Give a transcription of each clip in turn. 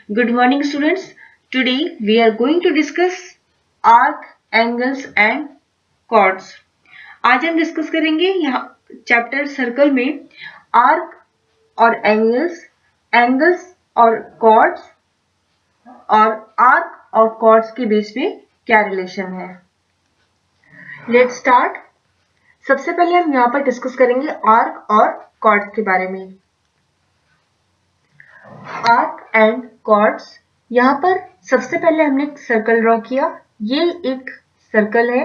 Good morning students. Today we are going to discuss arc, angles and chords. आज हम discuss करेंगे यहाँ chapter circle में arc और एंगल्स और कॉर्ड्स और आर्क और कॉर्ड्स के बीच में क्या रिलेशन है। Let's start. सबसे पहले हम यहाँ पर डिस्कस करेंगे आर्क और कॉर्ड्स के बारे में। आर्क एंड कॉर्ड्स, यहाँ पर सबसे पहले हमने एक सर्कल ड्रॉ किया। ये एक सर्कल है।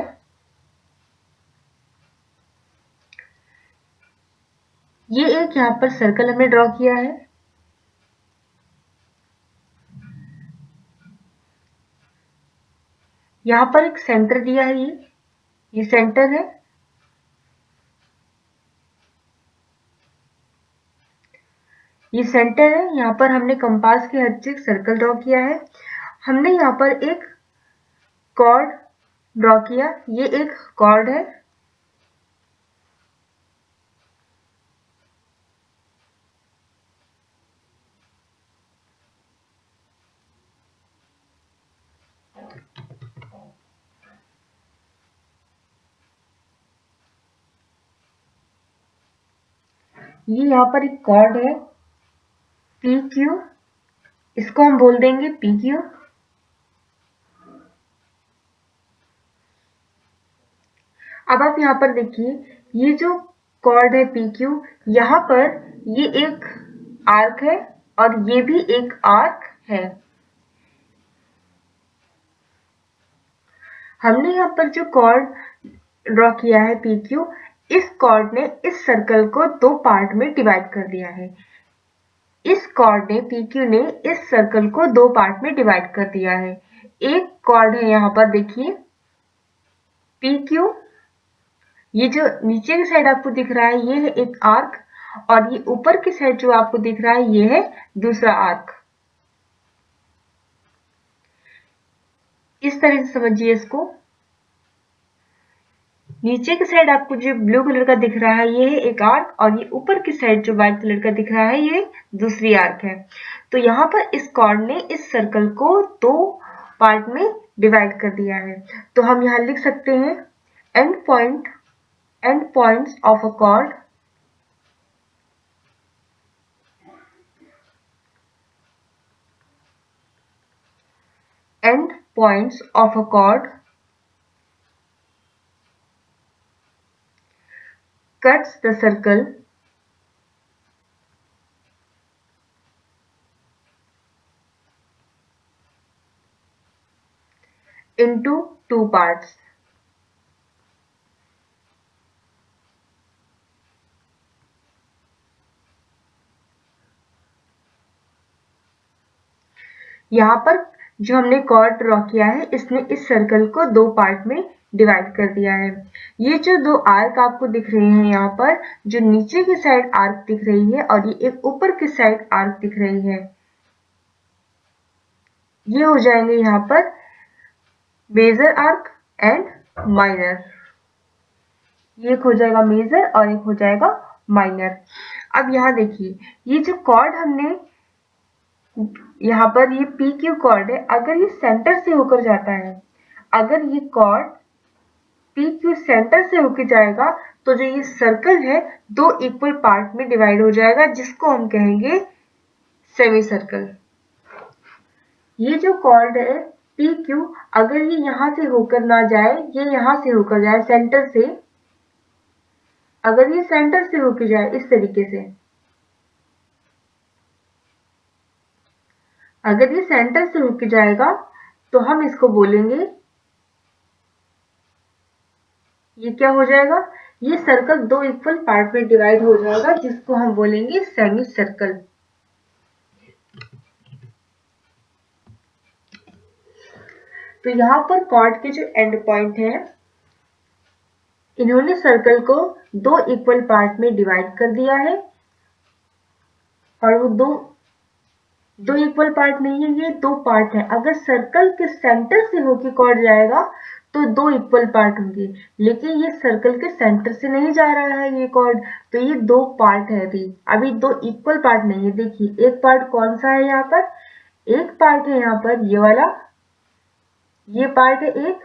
ये एक यहाँ पर सर्कल हमने ड्रॉ किया है। यहाँ पर एक सेंटर दिया है। ये सेंटर है। ये सेंटर है। यहाँ पर हमने कंपास की हेल्प से एक सर्कल ड्रॉ किया है। हमने यहाँ पर एक कॉर्ड ड्रॉ किया। ये एक कॉर्ड है। ये यहाँ पर एक कॉर्ड है पी क्यू, इसको हम बोल देंगे पी क्यू। अब आप यहाँ पर देखिए, ये जो कॉर्ड है पी क्यू, यहाँ पर ये एक आर्क है और ये भी एक आर्क है। हमने यहाँ पर जो कॉर्ड ड्रॉ किया है पी क्यू, इस कॉर्ड ने इस सर्कल को दो पार्ट में डिवाइड कर दिया है। इस कॉर्ड ने पी क्यू ने इस सर्कल को दो पार्ट में डिवाइड कर दिया है। एक कॉर्ड है यहाँ पर देखिए पी क्यू, ये जो नीचे की साइड आपको दिख रहा है ये है एक आर्क, और ये ऊपर की साइड जो आपको दिख रहा है ये है दूसरा आर्क। इस तरह से समझिए इसको। नीचे की साइड आपको जो ब्लू कलर का दिख रहा है ये है एक आर्क, और ये ऊपर की साइड जो व्हाइट कलर का दिख रहा है ये दूसरी आर्क है। तो यहाँ पर इस कॉर्ड ने इस सर्कल को दो पार्ट में डिवाइड कर दिया है। तो हम यहाँ लिख सकते हैं and points of a chord cuts the circle into two parts. यहाँ पर जो हमने कॉर्ड ड्रॉ किया है इसने इस सर्कल को दो पार्ट में डिवाइड कर दिया है। ये जो दो आर्क आपको दिख रहे हैं यहाँ पर, जो नीचे की साइड आर्क दिख रही है और ये एक ऊपर की साइड आर्क दिख रही है, ये हो जाएंगे यहाँ पर मेजर आर्क एंड माइनर। ये एक हो जाएगा मेजर और एक हो जाएगा माइनर। अब यहाँ देखिए, ये जो कॉर्ड हमने यहाँ पर ये पी क्यू कॉर्ड है, अगर ये सेंटर से होकर जाता है, अगर ये कॉर्ड पी क्यू सेंटर से होकर जाएगा तो जो ये सर्कल है दो इक्वल पार्ट में डिवाइड हो जाएगा, जिसको हम कहेंगे सेमी सर्कल। ये जो कॉर्ड है पी क्यू, अगर ये यहाँ से होकर ना जाए, ये यहाँ से होकर जाए सेंटर से, अगर ये सेंटर से होकर जाए इस तरीके से, अगर ये सेंटर से होकर जाएगा तो हम इसको बोलेंगे, ये क्या हो जाएगा, ये सर्कल दो इक्वल पार्ट में डिवाइड हो जाएगा, जिसको हम बोलेंगे सेमी सर्कल। तो यहाँ पर कॉर्ड के जो एंड पॉइंट है, इन्होंने सर्कल को दो इक्वल पार्ट में डिवाइड कर दिया है, और वो दो इक्वल पार्ट नहीं है, ये दो पार्ट है। अगर सर्कल के सेंटर से होके कॉर्ड जाएगा तो दो इक्वल पार्ट होंगे, लेकिन ये सर्कल के सेंटर से नहीं जा रहा है ये कॉर्ड, तो ये दो पार्ट है। अभी दो इक्वल पार्ट नहीं है। देखिए एक पार्ट कौन सा है यहाँ पर, एक पार्ट है यहाँ पर ये वाला, ये पार्ट है एक,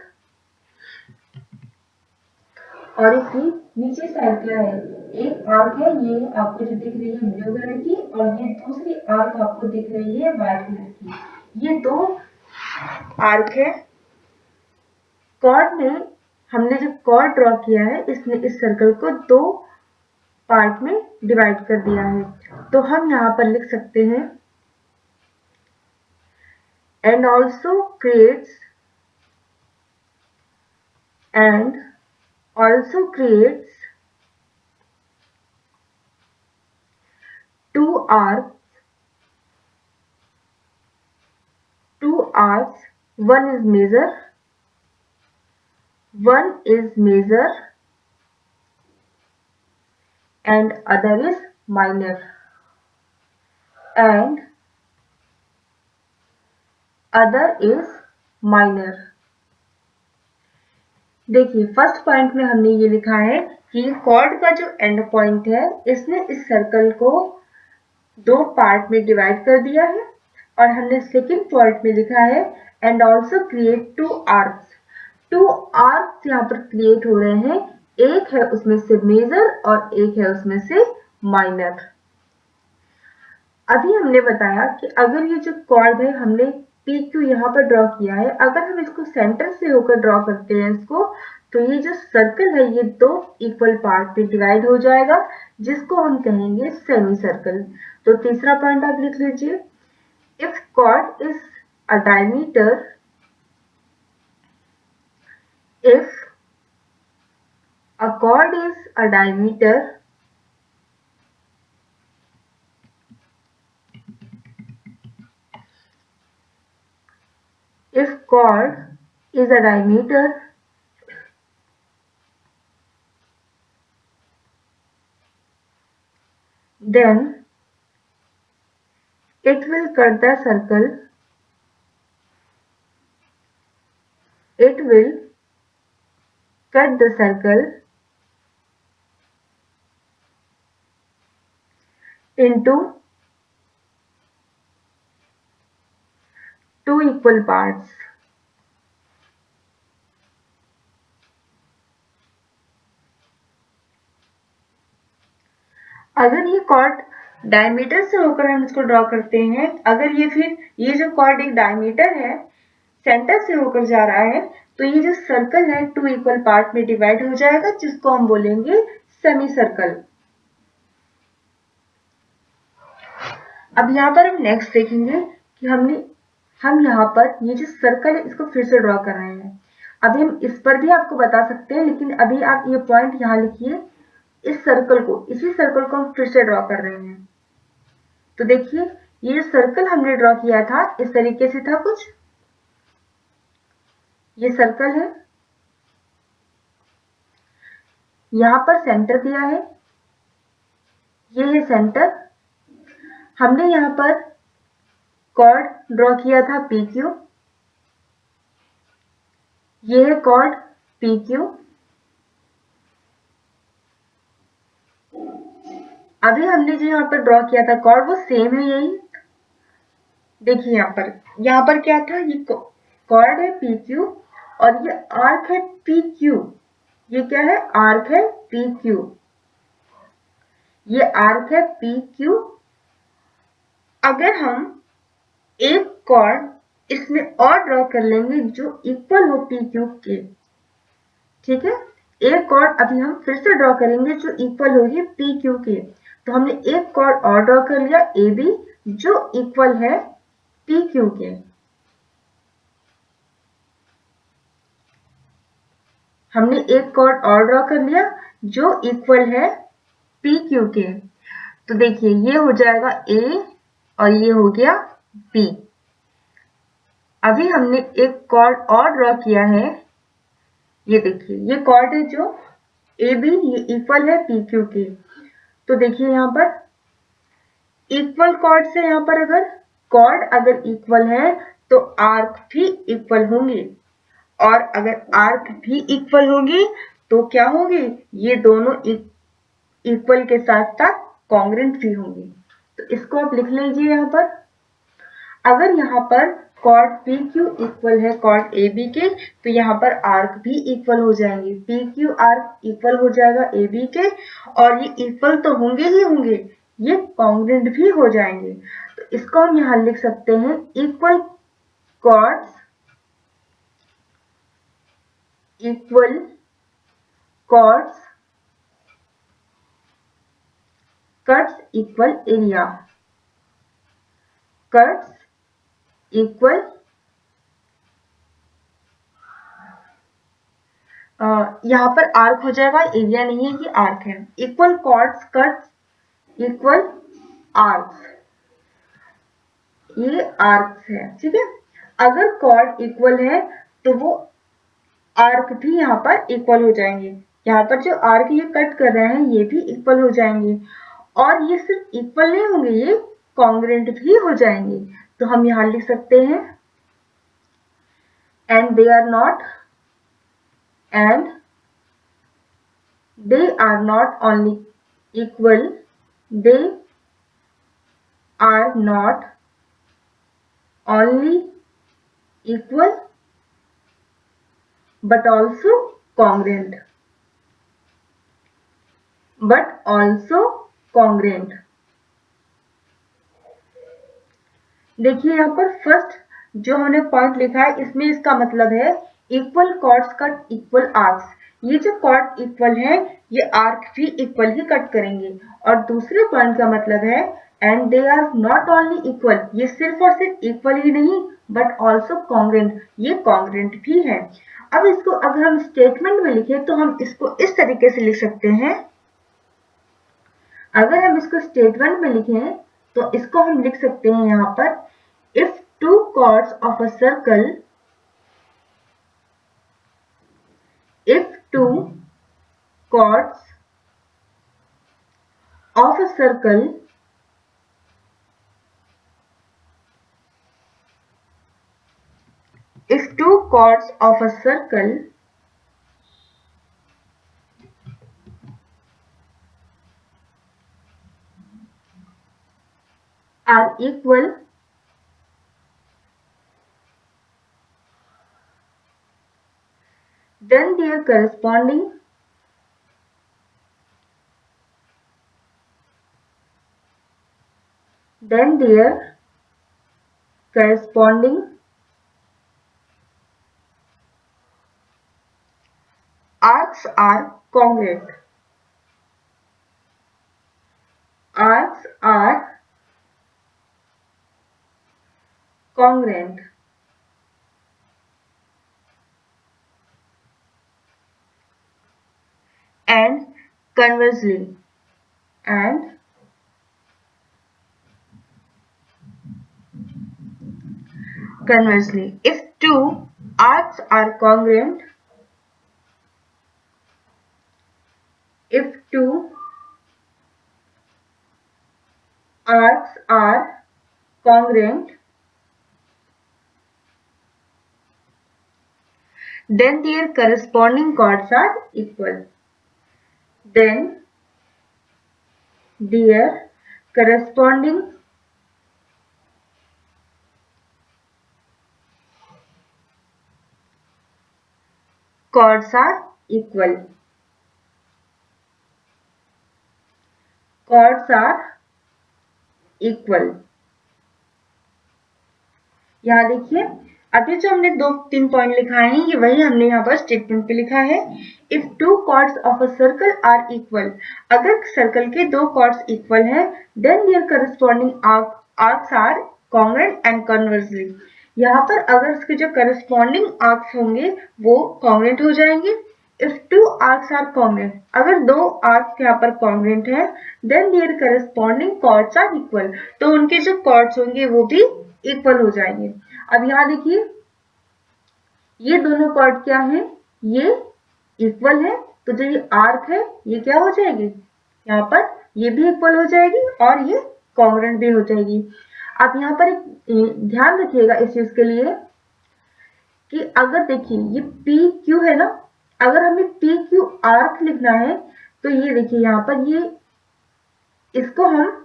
और इसकी नीचे साइड क्या है, एक आर्क है, ये आपको जो दिख रही है ब्लू कलर की, और ये दूसरी आर्क आपको दिख रही है व्हाइट कलर की। ये दो आर्क है। कॉर्ड में हमने जो कॉर्ड ड्रॉ किया है, इसने इस सर्कल को दो पार्ट में डिवाइड कर दिया है। तो हम यहाँ पर लिख सकते हैं and also creates two arcs, one is major and other is minor, and other is minor। देखिए फर्स्ट पॉइंट में हमने ये लिखा है कि कॉर्ड का जो एंड पॉइंट है, इसने इस सर्कल को दो पार्ट में डिवाइड कर दिया है, और हमने सेकंड पॉइंट में लिखा है and also create two arcs यहाँ पर क्रिएट हो रहे हैं, एक है उसमें से मेजर और एक है उसमें से माइनर। अभी हमने बताया कि अगर ये जो कॉर्ड है हमने पी क्यू यहाँ पर ड्रॉ किया है, अगर हम इसको सेंटर से होकर ड्रॉ करते हैं इसको, तो ये जो सर्कल है ये दो इक्वल पार्ट में डिवाइड हो जाएगा, जिसको हम कहेंगे सेमी सर्कल। तो तीसरा पॉइंट आप लिख लीजिए, if chord is a diameter, if a chord is a diameter, then it will cut the circle, into two equal parts। अगर ये कॉर्ड डायमीटर से होकर हम इसको ड्रॉ करते हैं, अगर ये जो कॉर्ड एक डायमीटर है, सेंटर से होकर जा रहा है, तो ये जो सर्कल है टू इक्वल पार्ट में डिवाइड हो जाएगा, जिसको हम बोलेंगे सेमी सर्कल। अब यहाँ पर हम नेक्स्ट देखेंगे कि हम यहाँ पर ये जो सर्कल है इसको फिर से ड्रॉ कर रहे हैं। अभी हम इस पर भी आपको बता सकते हैं, लेकिन अभी आप ये पॉइंट यहाँ लिखिए, इसी सर्कल को हम फिर से ड्रॉ कर रहे हैं। तो देखिए ये जो सर्कल हमने ड्रॉ किया था इस तरीके से था कुछ, ये सर्कल है, यहाँ पर सेंटर दिया है, ये है सेंटर। हमने यहाँ पर कॉर्ड ड्रॉ किया था पी क्यू, ये है कॉर्ड पी क्यू। अभी हमने जो यहाँ पर ड्रॉ किया था कॉर्ड वो सेम है यही। देखिए यहाँ पर क्या था, ये कॉर्ड है पी क्यू और ये आर्क है पी क्यू। ये क्या है, आर्क है पी क्यू, ये आर्क है पी क्यू। अगर हम एक कॉर्ड इसमें और ड्रॉ कर लेंगे जो इक्वल हो पी क्यू के, ठीक है, एक कॉर्ड अभी हम फिर से ड्रॉ करेंगे जो इक्वल होगी पी क्यू के। तो हमने एक कॉर्ड और ड्रॉ कर लिया ए बी जो इक्वल है पी क्यू के। हमने एक कॉर्ड और ड्रॉ कर लिया जो इक्वल है पी क्यू के। तो देखिए ये हो जाएगा ए और ये हो गया बी। अभी हमने एक कॉर्ड और ड्रॉ किया है, ये देखिए ये कॉर्ड है जो ए बी, ये इक्वल है पी क्यू के। तो देखिए यहाँ पर इक्वल कॉर्ड से यहाँ पर अगर कॉर्ड अगर इक्वल है तो आर्क भी इक्वल होंगे, और अगर आर्क भी इक्वल होगी तो क्या होगी, ये दोनों इक्वल के साथ साथ कॉन्ग्रुएंट भी होंगे। तो इसको आप लिख लीजिए यहाँ पर। अगर यहाँ पर कॉर्ड पी क्यू इक्वल है कॉर्ड ए बी के, तो यहाँ पर आर्क भी इक्वल हो जाएंगे, पी क्यू आर्क इक्वल हो जाएगा ए बी के, और ये इक्वल तो होंगे ही होंगे, ये कॉन्ग्रुएंट भी हो जाएंगे। तो इसको हम यहाँ लिख सकते हैं equal chords cuts equal area, cuts equal यहाँ पर आर्क हो जाएगा, एरिया नहीं है, ये आर्क है। Equal chords cuts equal arcs, ये आर्क्स है, ठीक है। अगर कॉर्ड इक्वल है तो वो आर्क भी यहाँ पर इक्वल हो जाएंगे, यहाँ पर जो आर्क ये कट कर रहे हैं ये भी इक्वल हो जाएंगे, और ये सिर्फ इक्वल नहीं होंगे, ये कॉन्ग्रुएंट भी हो जाएंगे। तो हम यहाँ लिख सकते हैं and they are not only equal, they are not only equal but also congruent, देखिए यहाँ पर फर्स्ट जो हमने पॉइंट लिखा है इसमें इसका मतलब है equal chords cut equal arcs, ये जो कॉर्ड इक्वल है ये आर्क भी इक्वल ही कट करेंगे। और दूसरे पॉइंट का मतलब है and they are not only equal, ये सिर्फ और सिर्फ इक्वल ही नहीं बट ऑल्सो कॉन्ग्रुएंट, ये कॉन्ग्रुएंट भी है। अब इसको अगर हम स्टेटमेंट में लिखें तो हम इसको इस तरीके से लिख सकते हैं, अगर हम इसको स्टेटमेंट में लिखें तो इसको हम लिख सकते हैं यहाँ पर if two chords of a circle, if two chords of a circle if two chords of a circle are equal, then their corresponding arcs are congruent. Arcs are congruent. And conversely, if two arcs are congruent, if two arcs are congruent, then their corresponding chords are equal. Then their corresponding chords are equal. Chords are equal. यहाँ देखिए अभी जो हमने 2-3 point लिखा है ये वही हमने यहाँ पर स्टेटमेंट पे लिखा है। If two chords of a circle are equal, अगर सर्कल के दो कॉर्ड्स इक्वल हैं, then their corresponding arcs are congruent and conversely, यहाँ पर अगर इसके जो करस्पॉन्डिंग आर्क्स होंगे वो कॉन्ग्रुएंट हो जाएंगे। If two arcs are congruent, अगर दो आर्क्स यहाँ पर कॉन्ग्रुएंट है, then their corresponding chords are equal, तो उनके जो कॉर्ड्स होंगे वो भी इक्वल हो जाएंगे। अब यहाँ देखिए ये दोनों कॉर्ड क्या है, ये इक्वल है, तो जो ये आर्क है ये क्या हो जाएगी, यहाँ पर ये भी इक्वल हो जाएगी और ये कॉन्ग्रुएंट भी हो जाएगी। आप यहाँ पर एक ध्यान रखिएगा इस चीज के लिए कि अगर देखिए ये पी क्यू है ना, अगर हमें पी क्यू आर्क लिखना है तो ये देखिए यहाँ पर ये इसको हम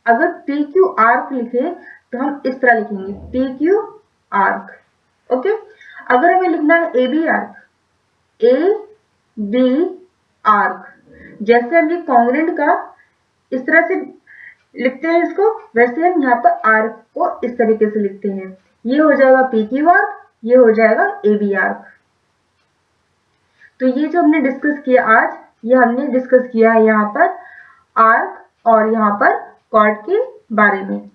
अगर पी क्यू आर्क लिखे तो हम इस तरह लिखेंगे पी क्यू आर्क, ओके। अगर हमें लिखना है A B arc, A B arc, जैसे हम ये कॉन्ग्रेंट का इस तरह से लिखते हैं इसको, वैसे हम यहाँ पर आर्क को इस तरीके से लिखते हैं। ये हो जाएगा पी क्यू आर्क, ये हो जाएगा ए बी आर्क। तो ये जो हमने डिस्कस किया आज, ये हमने डिस्कस किया है यहाँ पर आर्क और यहाँ पर कॉर्ड के बारे में।